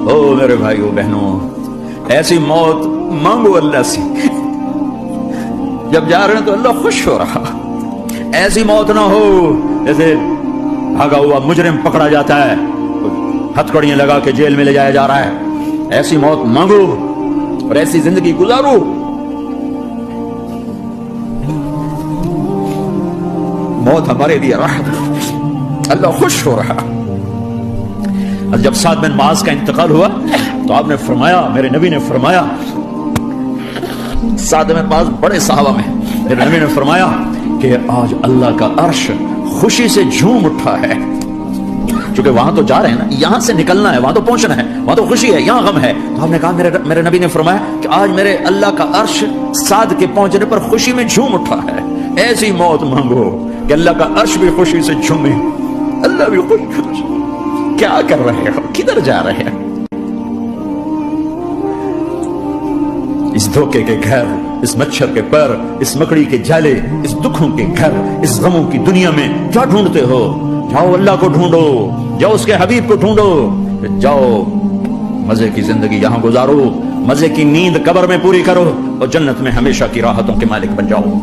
او میرے بھائیو بہنوں، ایسی موت مانگو اللہ سے، جب جا رہے ہیں تو اللہ خوش ہو رہا. ایسی موت نہ ہو جیسے بھاگا ہوا مجرم پکڑا جاتا ہے، ہتھکڑیاں لگا کے جیل میں لے جایا جا رہا ہے. ایسی موت مانگو اور ایسی زندگی گزارو. موت ہمارے لیے راحت، اللہ خوش ہو رہا. اور جب سعد بن معاذ کا انتقال ہوا تو آپ نے فرمایا، میرے نبی نے فرمایا، سعد بن معاذ بڑے صحابہ میں، میرے نبی نے فرمایا کہ آج اللہ کا عرش خوشی سے جھوم اٹھا ہے. چونکہ وہاں تو جا رہے ہیں نا، یہاں سے نکلنا ہے، وہاں تو پہنچنا ہے، وہاں تو خوشی ہے، یہاں غم ہے. تو ہم نے کہا، میرے نبی نے فرمایا کہ آج میرے اللہ کا عرش سعد کے پہنچنے پر خوشی میں جھوم اٹھا ہے. ایسی موت مانگو کہ اللہ کا عرش بھی خوشی سے جھومے، اللہ بھی خوش. کیا کر رہے ہو؟ کدھر جا رہے ہیں؟ اس دھوکے کے گھر، اس مچھر کے پر، اس مکڑی کے جالے، اس دکھوں کے گھر، اس غموں کی دنیا میں کیا ڈھونڈتے ہو؟ جاؤ اللہ کو ڈھونڈو، جاؤ اس کے حبیب کو ڈھونڈو، جاؤ مزے کی زندگی یہاں گزارو، مزے کی نیند قبر میں پوری کرو اور جنت میں ہمیشہ کی راحتوں کے مالک بن جاؤ.